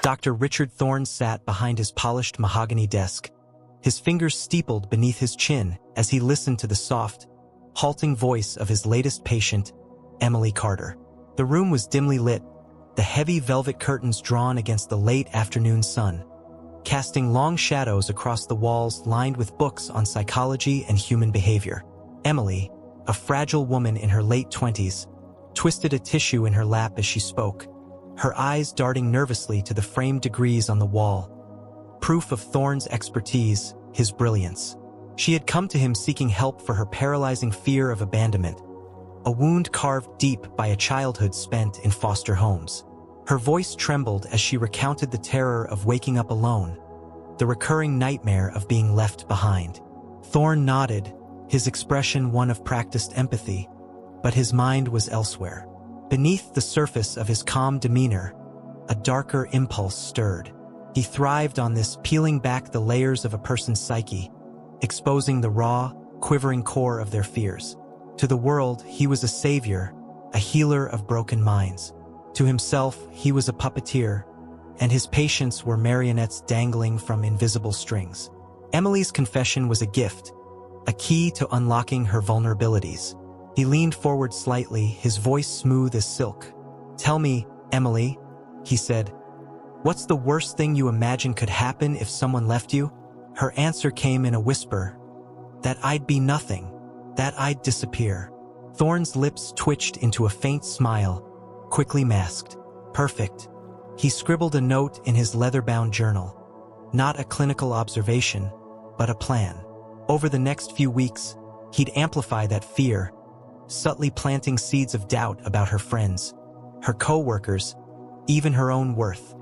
Dr. Richard Thorne sat behind his polished mahogany desk, his fingers steepled beneath his chin as he listened to the soft, halting voice of his latest patient, Emily Carter. The room was dimly lit, the heavy velvet curtains drawn against the late afternoon sun, casting long shadows across the walls lined with books on psychology and human behavior. Emily, a fragile woman in her late 20s, twisted a tissue in her lap as she spoke, her eyes darting nervously to the framed degrees on the wall, proof of Thorne's expertise, his brilliance. She had come to him seeking help for her paralyzing fear of abandonment, a wound carved deep by a childhood spent in foster homes. Her voice trembled as she recounted the terror of waking up alone, the recurring nightmare of being left behind. Thorne nodded, his expression one of practiced empathy, but his mind was elsewhere. Beneath the surface of his calm demeanor, a darker impulse stirred. He thrived on this, peeling back the layers of a person's psyche, exposing the raw, quivering core of their fears. To the world, he was a savior, a healer of broken minds. To himself, he was a puppeteer, and his patients were marionettes dangling from invisible strings. Emily's confession was a gift, a key to unlocking her vulnerabilities. He leaned forward slightly, his voice smooth as silk. "Tell me, Emily," he said, "what's the worst thing you imagine could happen if someone left you?" Her answer came in a whisper, "That I'd be nothing, that I'd disappear." Thorne's lips twitched into a faint smile, quickly masked. "Perfect." He scribbled a note in his leather-bound journal. Not a clinical observation, but a plan. Over the next few weeks, he'd amplify that fear, subtly planting seeds of doubt about her friends, her co-workers, even her own worth.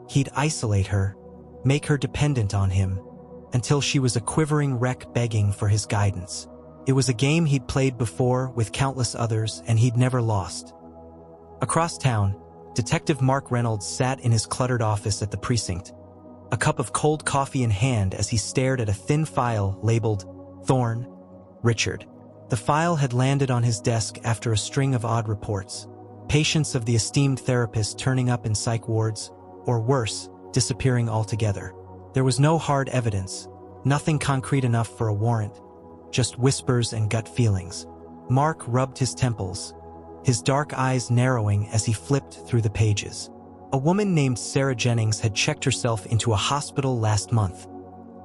He'd isolate her, make her dependent on him, until she was a quivering wreck begging for his guidance. It was a game he'd played before with countless others, and he'd never lost. Across town, Detective Mark Reynolds sat in his cluttered office at the precinct, a cup of cold coffee in hand as he stared at a thin file labeled Thorne, Richard. The file had landed on his desk after a string of odd reports. Patients of the esteemed therapist turning up in psych wards, or worse, disappearing altogether. There was no hard evidence, nothing concrete enough for a warrant, just whispers and gut feelings. Mark rubbed his temples, his dark eyes narrowing as he flipped through the pages. A woman named Sarah Jennings had checked herself into a hospital last month,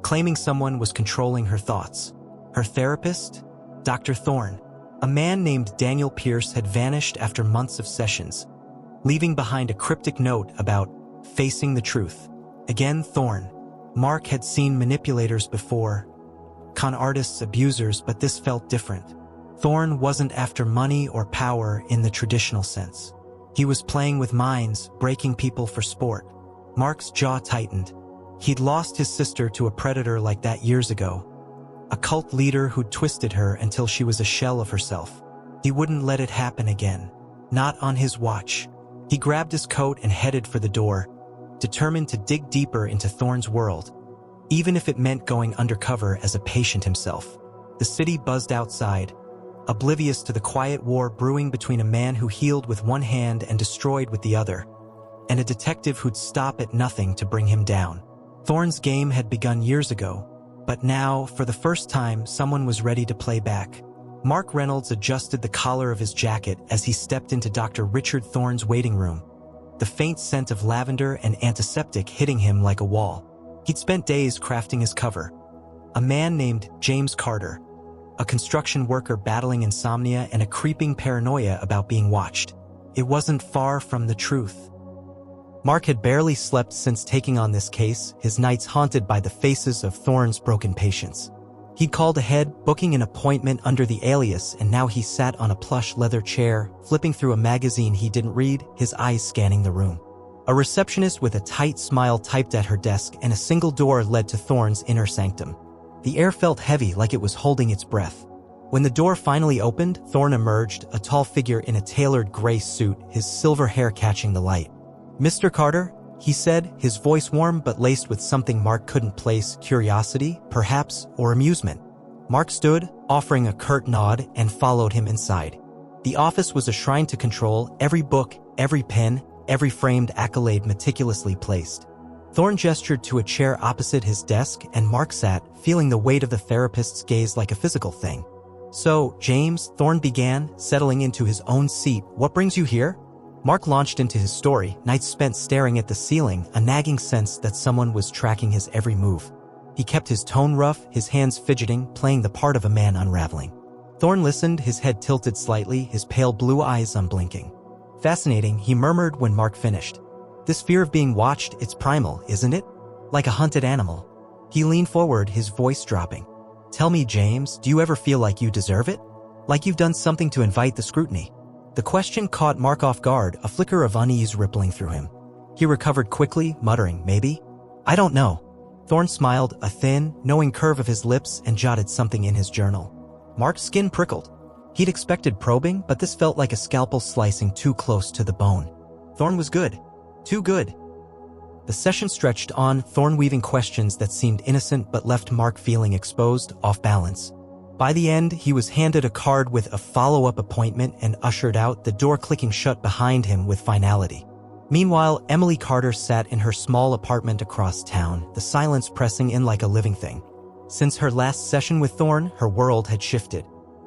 claiming someone was controlling her thoughts. Her therapist? Dr. Thorne. A man named Daniel Pierce had vanished after months of sessions, leaving behind a cryptic note about facing the truth. Again, Thorne. Mark had seen manipulators before, con artists, abusers, but this felt different. Thorne wasn't after money or power in the traditional sense. He was playing with minds, breaking people for sport. Mark's jaw tightened. He'd lost his sister to a predator like that years ago, a cult leader who'd twisted her until she was a shell of herself. He wouldn't let it happen again. Not on his watch. He grabbed his coat and headed for the door, determined to dig deeper into Thorne's world, even if it meant going undercover as a patient himself. The city buzzed outside, oblivious to the quiet war brewing between a man who healed with one hand and destroyed with the other, and a detective who'd stop at nothing to bring him down. Thorne's game had begun years ago, but now, for the first time, someone was ready to play back. Mark Reynolds adjusted the collar of his jacket as he stepped into Dr. Richard Thorne's waiting room, the faint scent of lavender and antiseptic hitting him like a wall. He'd spent days crafting his cover. A man named James Carter, a construction worker battling insomnia and a creeping paranoia about being watched. It wasn't far from the truth. Mark had barely slept since taking on this case, his nights haunted by the faces of Thorne's broken patients. He'd called ahead, booking an appointment under the alias, and now he sat on a plush leather chair, flipping through a magazine he didn't read, his eyes scanning the room. A receptionist with a tight smile typed at her desk, and a single door led to Thorne's inner sanctum. The air felt heavy, like it was holding its breath. When the door finally opened, Thorne emerged, a tall figure in a tailored gray suit, his silver hair catching the light. "Mr. Carter," he said, his voice warm but laced with something Mark couldn't place, curiosity, perhaps, or amusement. Mark stood, offering a curt nod, and followed him inside. The office was a shrine to control, every book, every pen, every framed accolade meticulously placed. Thorne gestured to a chair opposite his desk, and Mark sat, feeling the weight of the therapist's gaze like a physical thing. "So, James," Thorne began, settling into his own seat, "what brings you here?" Mark launched into his story, nights spent staring at the ceiling, a nagging sense that someone was tracking his every move. He kept his tone rough, his hands fidgeting, playing the part of a man unraveling. Thorne listened, his head tilted slightly, his pale blue eyes unblinking. "Fascinating," he murmured when Mark finished. "This fear of being watched, it's primal, isn't it? Like a hunted animal." He leaned forward, his voice dropping. "Tell me, James, do you ever feel like you deserve it? Like you've done something to invite the scrutiny?" The question caught Mark off guard, a flicker of unease rippling through him. He recovered quickly, muttering, "Maybe? I don't know." Thorne smiled, a thin, knowing curve of his lips, and jotted something in his journal. Mark's skin prickled. He'd expected probing, but this felt like a scalpel slicing too close to the bone. Thorne was good. Too good. The session stretched on, Thorne weaving questions that seemed innocent but left Mark feeling exposed, off balance. By the end, he was handed a card with a follow-up appointment and ushered out, the door clicking shut behind him with finality. Meanwhile, Emily Carter sat in her small apartment across town, the silence pressing in like a living thing. Since her last session with Thorne, her world had shifted.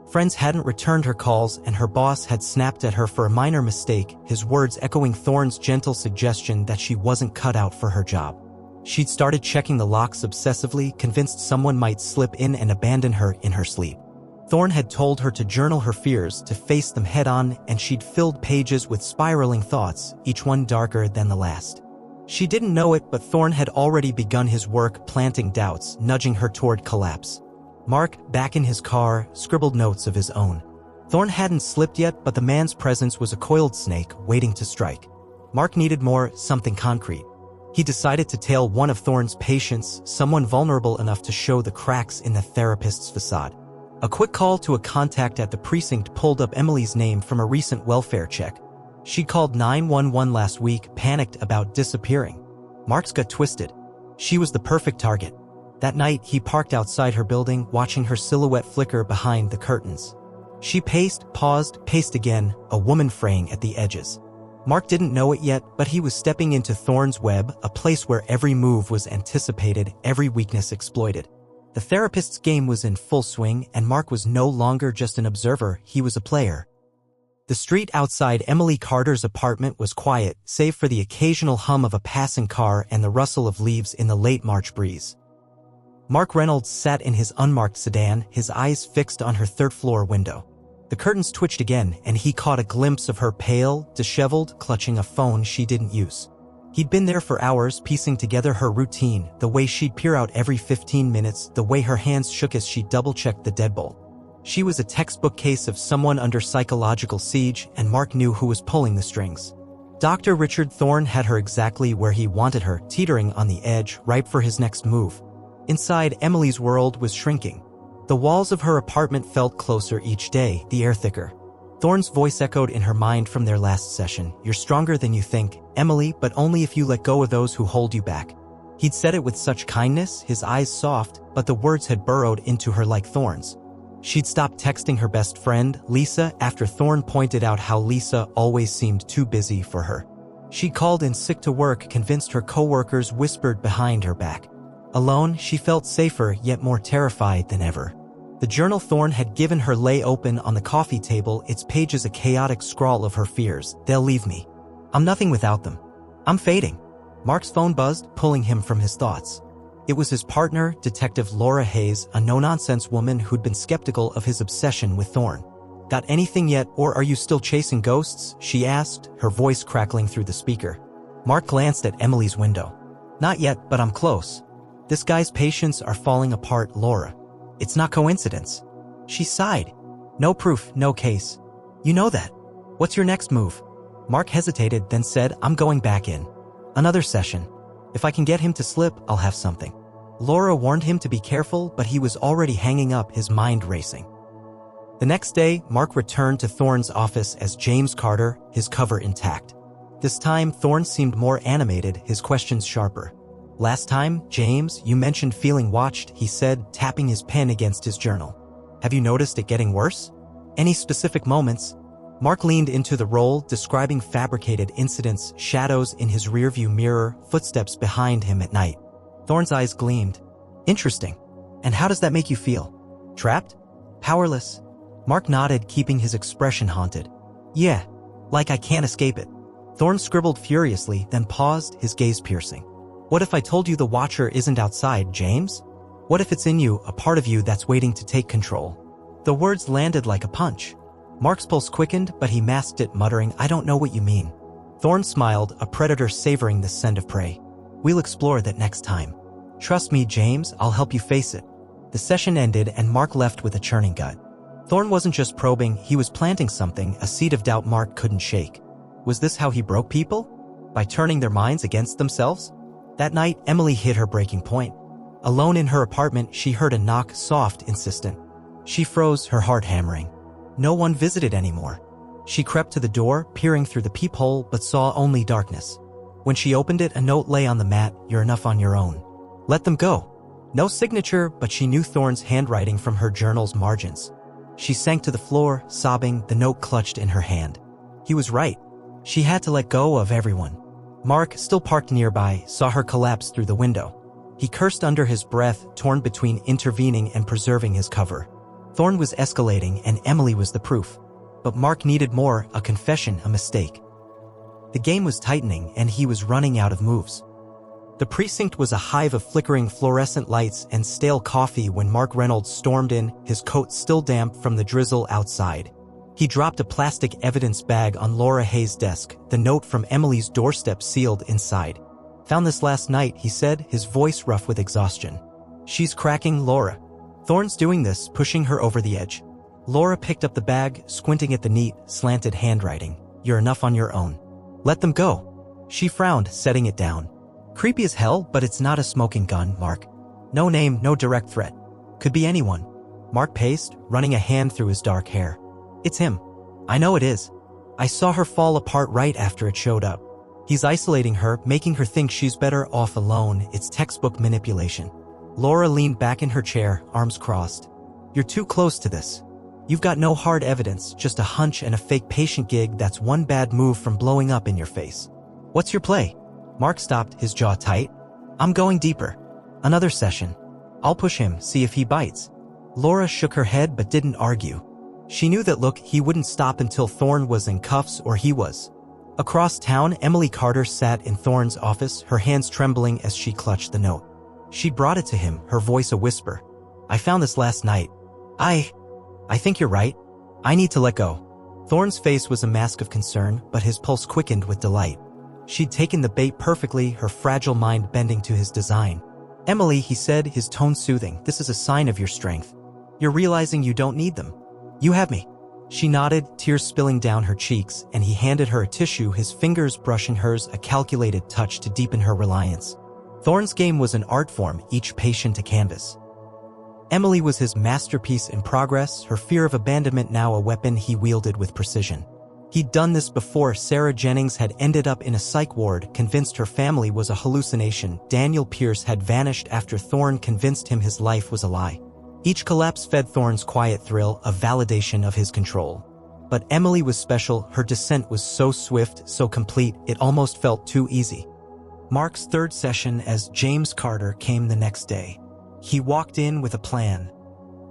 Friends hadn't returned her calls, and her boss had snapped at her for a minor mistake, his words echoing Thorne's gentle suggestion that she wasn't cut out for her job. She'd started checking the locks obsessively, convinced someone might slip in and abandon her in her sleep. Thorne had told her to journal her fears, to face them head-on, and she'd filled pages with spiraling thoughts, each one darker than the last. She didn't know it, but Thorne had already begun his work, planting doubts, nudging her toward collapse. Mark, back in his car, scribbled notes of his own. Thorne hadn't slipped yet, but the man's presence was a coiled snake, waiting to strike. Mark needed more, something concrete. He decided to tail one of Thorne's patients, someone vulnerable enough to show the cracks in the therapist's facade. A quick call to a contact at the precinct pulled up Emily's name from a recent welfare check. She'd called 911 last week, panicked about disappearing. Mark's gut twisted. She was the perfect target. That night, he parked outside her building, watching her silhouette flicker behind the curtains. She paced, paused, paced again, a woman fraying at the edges. Mark didn't know it yet, but he was stepping into Thorne's web, a place where every move was anticipated, every weakness exploited. The therapist's game was in full swing, and Mark was no longer just an observer, he was a player. The street outside Emily Carter's apartment was quiet, save for the occasional hum of a passing car and the rustle of leaves in the late March breeze. Mark Reynolds sat in his unmarked sedan, his eyes fixed on her third-floor window. The curtains twitched again, and he caught a glimpse of her pale, disheveled, clutching a phone she didn't use. He'd been there for hours, piecing together her routine, the way she'd peer out every 15 minutes, the way her hands shook as she double-checked the deadbolt. She was a textbook case of someone under psychological siege, and Mark knew who was pulling the strings. Dr. Richard Thorne had her exactly where he wanted her, teetering on the edge, ripe for his next move. Inside, Emily's world was shrinking. The walls of her apartment felt closer each day, the air thicker. Thorne's voice echoed in her mind from their last session. "You're stronger than you think, Emily, but only if you let go of those who hold you back." He'd said it with such kindness, his eyes soft, but the words had burrowed into her like thorns. She'd stopped texting her best friend, Lisa, after Thorne pointed out how Lisa always seemed too busy for her. She called in sick to work, convinced her coworkers, whispered behind her back. Alone, she felt safer, yet more terrified than ever. The journal Thorne had given her lay open on the coffee table, its pages a chaotic scrawl of her fears. "They'll leave me. I'm nothing without them. I'm fading." Mark's phone buzzed, pulling him from his thoughts. It was his partner, Detective Laura Hayes, a no-nonsense woman who'd been skeptical of his obsession with Thorne. "Got anything yet, or are you still chasing ghosts?" she asked, her voice crackling through the speaker. Mark glanced at Emily's window. "Not yet, but I'm close. This guy's patients are falling apart, Laura. It's not coincidence." She sighed. "No proof, no case. You know that. What's your next move?" Mark hesitated, then said, "I'm going back in. Another session. If I can get him to slip, I'll have something." Laura warned him to be careful, but he was already hanging up, his mind racing. The next day, Mark returned to Thorne's office as James Carter, his cover intact. This time, Thorne seemed more animated, his questions sharper. "Last time, James, you mentioned feeling watched," he said, tapping his pen against his journal. "Have you noticed it getting worse? Any specific moments?" Mark leaned into the role, describing fabricated incidents, shadows in his rearview mirror, footsteps behind him at night. Thorne's eyes gleamed. Interesting. And how does that make you feel? Trapped? Powerless? Mark nodded, keeping his expression haunted. Yeah, like I can't escape it. Thorne scribbled furiously, then paused, his gaze piercing. What if I told you the Watcher isn't outside, James? What if it's in you, a part of you that's waiting to take control? The words landed like a punch. Mark's pulse quickened, but he masked it, muttering, I don't know what you mean. Thorne smiled, a predator savoring the scent of prey. We'll explore that next time. Trust me, James, I'll help you face it. The session ended and Mark left with a churning gut. Thorne wasn't just probing, he was planting something, a seed of doubt Mark couldn't shake. Was this how he broke people? By turning their minds against themselves? That night, Emily hit her breaking point. Alone in her apartment, she heard a knock, soft, insistent. She froze, her heart hammering. No one visited anymore. She crept to the door, peering through the peephole, but saw only darkness. When she opened it, a note lay on the mat, you're enough on your own. Let them go. No signature, but she knew Thorne's handwriting from her journal's margins. She sank to the floor, sobbing, the note clutched in her hand. He was right. She had to let go of everyone. Mark, still parked nearby, saw her collapse through the window. He cursed under his breath, torn between intervening and preserving his cover. Thorne was escalating, and Emily was the proof. But Mark needed more, a confession, a mistake. The game was tightening, and he was running out of moves. The precinct was a hive of flickering fluorescent lights and stale coffee when Mark Reynolds stormed in, his coat still damp from the drizzle outside. He dropped a plastic evidence bag on Laura Hayes' desk, the note from Emily's doorstep sealed inside. Found this last night, he said, his voice rough with exhaustion. She's cracking, Laura. Thorne's doing this, pushing her over the edge. Laura picked up the bag, squinting at the neat, slanted handwriting. You're enough on your own. Let them go. She frowned, setting it down. Creepy as hell, but it's not a smoking gun, Mark. No name, no direct threat. Could be anyone. Mark paced, running a hand through his dark hair. It's him. I know it is. I saw her fall apart right after it showed up. He's isolating her, making her think she's better off alone. It's textbook manipulation. Laura leaned back in her chair, arms crossed. You're too close to this. You've got no hard evidence, just a hunch and a fake patient gig that's one bad move from blowing up in your face. What's your play? Mark stopped, his jaw tight. I'm going deeper. Another session. I'll push him, see if he bites. Laura shook her head but didn't argue. She knew that, look, he wouldn't stop until Thorne was in cuffs or he was. Across town, Emily Carter sat in Thorne's office, her hands trembling as she clutched the note. She brought it to him, her voice a whisper. I found this last night. I think you're right. I need to let go. Thorne's face was a mask of concern, but his pulse quickened with delight. She'd taken the bait perfectly, her fragile mind bending to his design. Emily, he said, his tone soothing, this is a sign of your strength. You're realizing you don't need them. You have me. She nodded, tears spilling down her cheeks, and he handed her a tissue, his fingers brushing hers, a calculated touch to deepen her reliance. Thorne's game was an art form, each patient a canvas. Emily was his masterpiece in progress, her fear of abandonment now a weapon he wielded with precision. He'd done this before. Sarah Jennings had ended up in a psych ward, convinced her family was a hallucination. Daniel Pierce had vanished after Thorne convinced him his life was a lie. Each collapse fed Thorne's quiet thrill, a validation of his control. But Emily was special, her descent was so swift, so complete, it almost felt too easy. Mark's third session as James Carter came the next day. He walked in with a plan.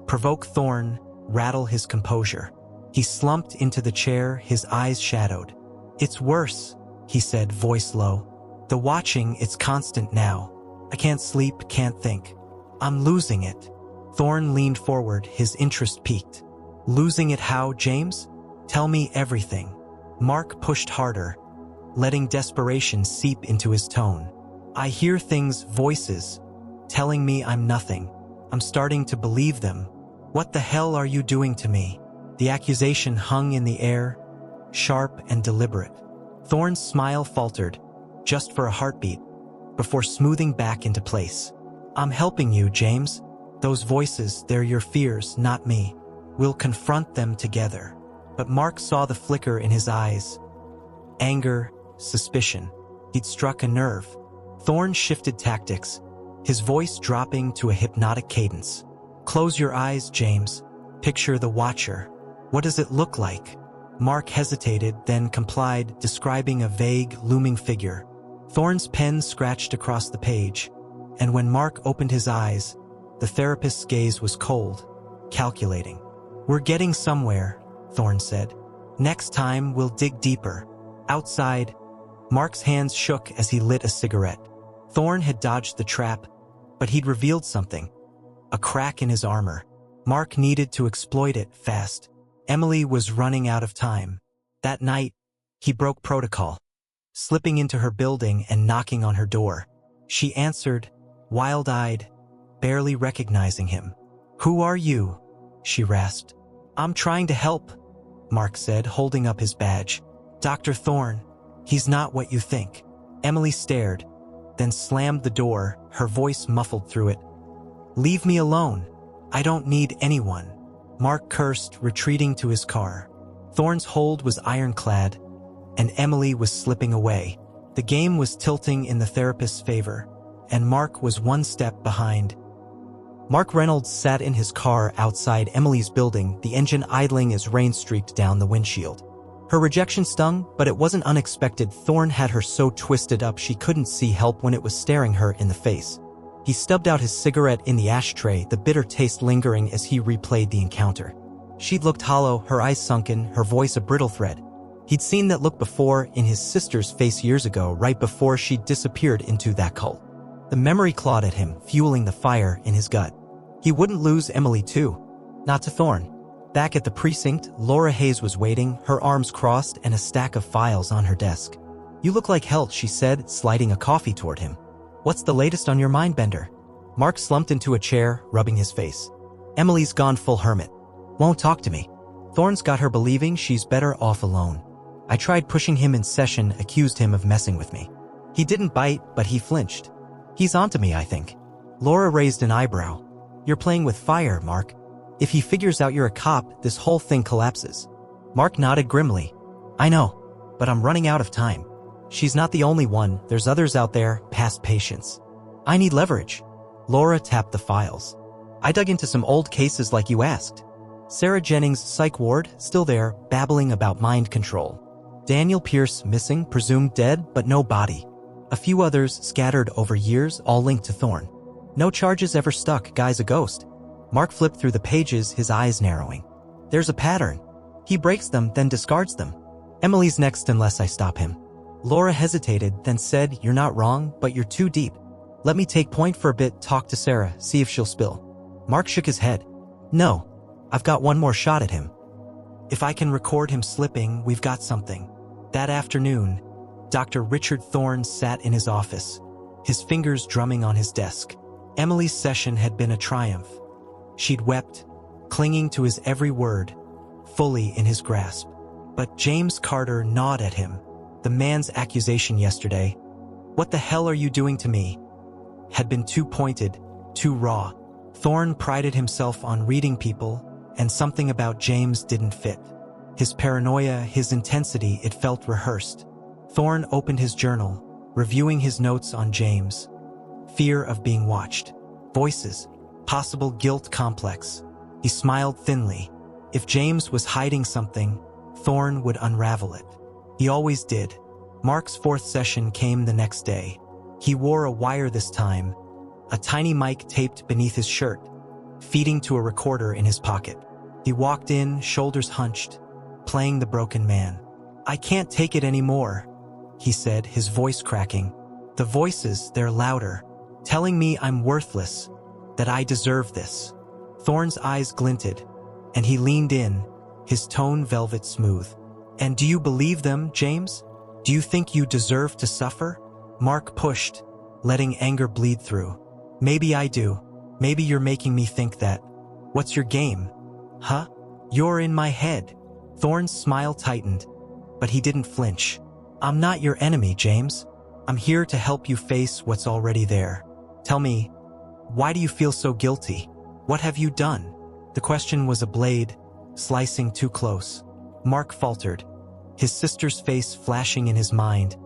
Provoke Thorne, rattle his composure. He slumped into the chair, his eyes shadowed. It's worse, he said, voice low. The watching, it's constant now. I can't sleep, can't think. I'm losing it. Thorne leaned forward, his interest piqued. Losing it how, James? Tell me everything. Mark pushed harder, letting desperation seep into his tone. I hear things, voices, telling me I'm nothing. I'm starting to believe them. What the hell are you doing to me? The accusation hung in the air, sharp and deliberate. Thorne's smile faltered, just for a heartbeat, before smoothing back into place. I'm helping you, James. Those voices, they're your fears, not me. We'll confront them together. But Mark saw the flicker in his eyes. Anger, suspicion. He'd struck a nerve. Thorne shifted tactics, his voice dropping to a hypnotic cadence. Close your eyes, James. Picture the Watcher. What does it look like? Mark hesitated, then complied, describing a vague, looming figure. Thorne's pen scratched across the page, and when Mark opened his eyes, the therapist's gaze was cold, calculating. "We're getting somewhere," Thorne said. "Next time, we'll dig deeper." Outside, Mark's hands shook as he lit a cigarette. Thorne had dodged the trap, but he'd revealed something. A crack in his armor. Mark needed to exploit it fast. Emily was running out of time. That night, he broke protocol, slipping into her building and knocking on her door. She answered, wild-eyed, barely recognizing him. "Who are you?" she rasped. "I'm trying to help," Mark said, holding up his badge. "Dr. Thorne, he's not what you think." Emily stared, then slammed the door, her voice muffled through it. "Leave me alone. I don't need anyone." Mark cursed, retreating to his car. Thorne's hold was ironclad, and Emily was slipping away. The game was tilting in the therapist's favor, and Mark was one step behind. Mark Reynolds sat in his car outside Emily's building, the engine idling as rain streaked down the windshield. Her rejection stung, but it wasn't unexpected. Thorne had her so twisted up she couldn't see help when it was staring her in the face. He stubbed out his cigarette in the ashtray, the bitter taste lingering as he replayed the encounter. She'd looked hollow, her eyes sunken, her voice a brittle thread. He'd seen that look before in his sister's face years ago, right before she disappeared into that cult. The memory clawed at him, fueling the fire in his gut. He wouldn't lose Emily too. Not to Thorne. Back at the precinct, Laura Hayes was waiting, her arms crossed and a stack of files on her desk. "You look like hell," she said, sliding a coffee toward him. "What's the latest on your mind bender?" Mark slumped into a chair, rubbing his face. "Emily's gone full hermit. Won't talk to me. Thorne's got her believing she's better off alone. I tried pushing him in session, accused him of messing with me. He didn't bite, but he flinched. He's onto me, I think." Laura raised an eyebrow. "You're playing with fire, Mark. If he figures out you're a cop, this whole thing collapses." Mark nodded grimly. "I know, but I'm running out of time. She's not the only one, there's others out there, past patience. I need leverage." Laura tapped the files. "I dug into some old cases like you asked. Sarah Jennings' psych ward, still there, babbling about mind control. Daniel Pierce missing, presumed dead, but no body. A few others scattered over years, all linked to Thorne. No charges ever stuck, guy's a ghost." Mark flipped through the pages, his eyes narrowing. "There's a pattern. He breaks them, then discards them. Emily's next unless I stop him." Laura hesitated, then said, "You're not wrong, but you're too deep. Let me take point for a bit, talk to Sarah, see if she'll spill." Mark shook his head. "No, I've got one more shot at him. If I can record him slipping, we've got something." That afternoon, Dr. Richard Thorne sat in his office, his fingers drumming on his desk. Emily's session had been a triumph. She'd wept, clinging to his every word, fully in his grasp. But James Carter gnawed at him. The man's accusation yesterday, "What the hell are you doing to me?" had been too pointed, too raw. Thorne prided himself on reading people, and something about James didn't fit. His paranoia, his intensity, it felt rehearsed. Thorne opened his journal, reviewing his notes on James. Fear of being watched. Voices. Possible guilt complex. He smiled thinly. If James was hiding something, Thorne would unravel it. He always did. Mark's fourth session came the next day. He wore a wire this time, a tiny mic taped beneath his shirt, feeding to a recorder in his pocket. He walked in, shoulders hunched, playing the broken man. "I can't take it anymore," he said, his voice cracking. "The voices, they're louder, telling me I'm worthless, that I deserve this." Thorne's eyes glinted, and he leaned in, his tone velvet smooth. "And do you believe them, James? Do you think you deserve to suffer?" Mark pushed, letting anger bleed through. "Maybe I do. Maybe you're making me think that. What's your game? Huh? You're in my head." Thorne's smile tightened, but he didn't flinch. "I'm not your enemy, James. I'm here to help you face what's already there. Tell me, why do you feel so guilty? What have you done?" The question was a blade, slicing too close. Mark faltered, his sister's face flashing in his mind,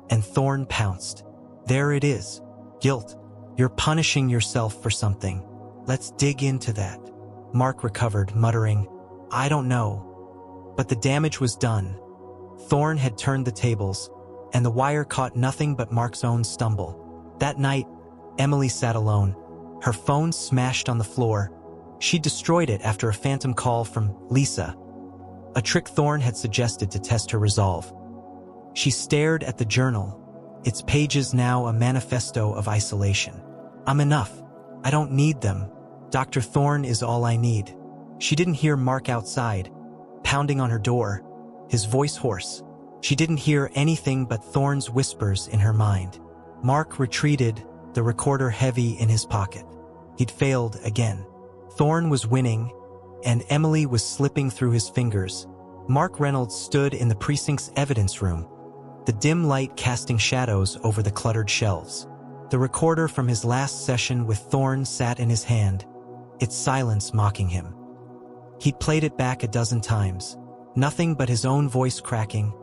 and Thorne pounced. "There it is. Guilt. You're punishing yourself for something. Let's dig into that." Mark recovered, muttering, "I don't know. But the damage was done. Thorne had turned the tables, and the wire caught nothing but Mark's own stumble. That night, Emily sat alone, her phone smashed on the floor. She destroyed it after a phantom call from Lisa, a trick Thorne had suggested to test her resolve. She stared at the journal, its pages now a manifesto of isolation. I'm enough. I don't need them. Dr. Thorne is all I need. She didn't hear Mark outside, pounding on her door, his voice hoarse. She didn't hear anything but Thorne's whispers in her mind. Mark retreated, the recorder heavy in his pocket. He'd failed again. Thorne was winning, and Emily was slipping through his fingers. Mark Reynolds stood in the precinct's evidence room, the dim light casting shadows over the cluttered shelves. The recorder from his last session with Thorne sat in his hand, its silence mocking him. He'd played it back a dozen times, nothing but his own voice cracking,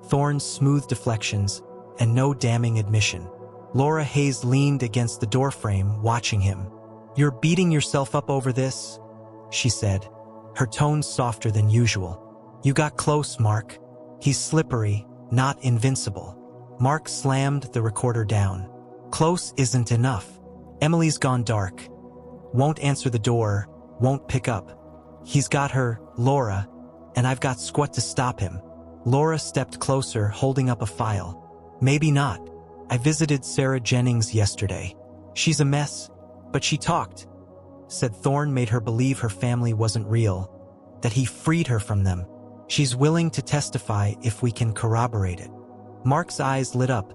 Thorne's smooth deflections, and no damning admission. Laura Hayes leaned against the doorframe, watching him. "You're beating yourself up over this?" she said, her tone softer than usual. "You got close, Mark. He's slippery, not invincible." Mark slammed the recorder down. "Close isn't enough. Emily's gone dark. Won't answer the door, won't pick up. He's got her, Laura, and I've got squat to stop him." Laura stepped closer, holding up a file. "Maybe not. I visited Sarah Jennings yesterday. She's a mess, but she talked. Said Thorne made her believe her family wasn't real, that he freed her from them. She's willing to testify if we can corroborate it." Mark's eyes lit up,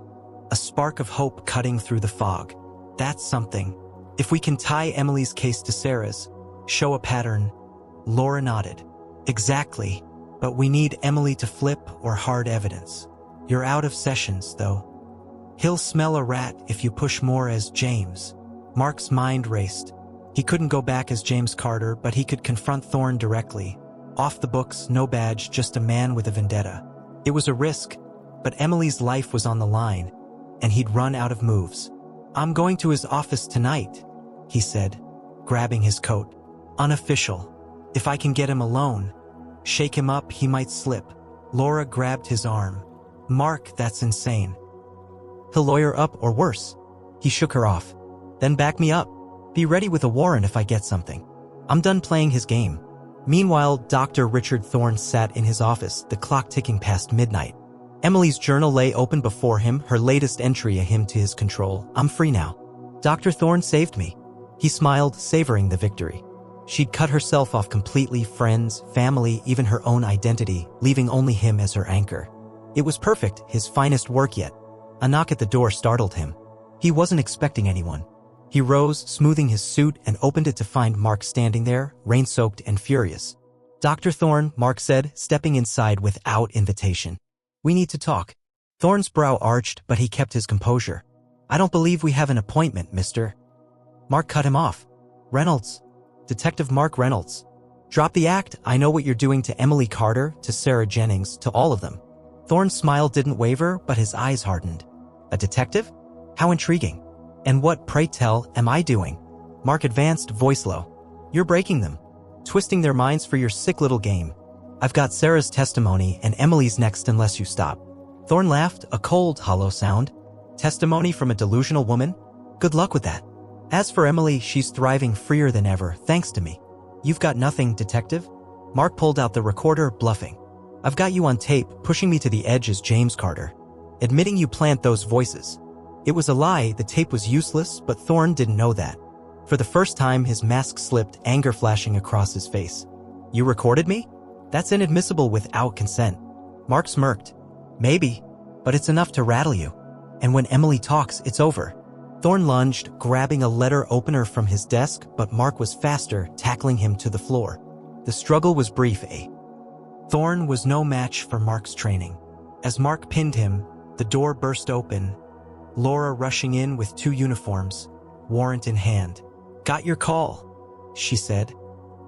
a spark of hope cutting through the fog. "That's something. If we can tie Emily's case to Sarah's, show a pattern." Laura nodded. "Exactly, but we need Emily to flip or hard evidence. You're out of sessions, though. He'll smell a rat if you push more as James." Mark's mind raced. He couldn't go back as James Carter, but he could confront Thorne directly. Off the books, no badge, just a man with a vendetta. It was a risk, but Emily's life was on the line, and he'd run out of moves. "I'm going to his office tonight," he said, grabbing his coat. "Unofficial. If I can get him alone. Shake him up, he might slip." Laura grabbed his arm. "Mark, that's insane." "He'll lawyer up or worse." He shook her off. "Then back me up. Be ready with a warrant if I get something. I'm done playing his game." Meanwhile, Dr. Richard Thorne sat in his office, the clock ticking past midnight. Emily's journal lay open before him, her latest entry a hymn to his control. "I'm free now. Dr. Thorne saved me." He smiled, savoring the victory. She'd cut herself off completely, friends, family, even her own identity, leaving only him as her anchor. It was perfect, his finest work yet. A knock at the door startled him. He wasn't expecting anyone. He rose, smoothing his suit, and opened it to find Mark standing there, rain-soaked and furious. "Dr. Thorne," Mark said, stepping inside without invitation. "We need to talk." Thorne's brow arched, but he kept his composure. "I don't believe we have an appointment, mister." Mark cut him off. "Reynolds. Detective Mark Reynolds. Drop the act. I know what you're doing to Emily Carter, to Sarah Jennings, to all of them." Thorne's smile didn't waver, but his eyes hardened. "A detective? How intriguing. And what, pray tell, am I doing?" Mark advanced, voice low. "You're breaking them. Twisting their minds for your sick little game. I've got Sarah's testimony and Emily's next unless you stop." Thorne laughed, a cold, hollow sound. "Testimony from a delusional woman? Good luck with that. As for Emily, she's thriving freer than ever, thanks to me." "You've got nothing, detective?" Mark pulled out the recorder, bluffing. "I've got you on tape, pushing me to the edge as James Carter. Admitting you plant those voices." It was a lie, the tape was useless, but Thorne didn't know that. For the first time, his mask slipped, anger flashing across his face. "You recorded me? That's inadmissible without consent." Mark smirked. "Maybe, but it's enough to rattle you. And when Emily talks, it's over." Thorne lunged, grabbing a letter opener from his desk, but Mark was faster, tackling him to the floor. The struggle was brief, Thorne was no match for Mark's training. As Mark pinned him, the door burst open, Laura rushing in with 2 uniforms, warrant in hand. "Got your call," she said,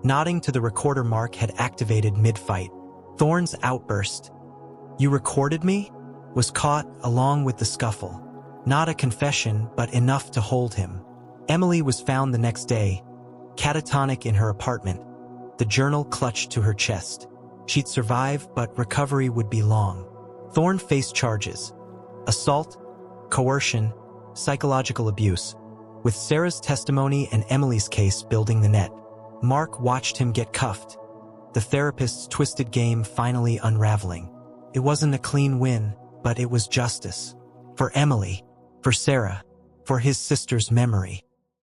nodding to the recorder Mark had activated mid-fight. Thorne's outburst, "You recorded me?" was caught along with the scuffle. Not a confession, but enough to hold him. Emily was found the next day, catatonic in her apartment, the journal clutched to her chest. She'd survive, but recovery would be long. Thorne faced charges: assault, coercion, psychological abuse, with Sarah's testimony and Emily's case building the net. Mark watched him get cuffed, the therapist's twisted game finally unraveling. It wasn't a clean win, but it was justice. For Emily, for Sarah, for his sister's memory.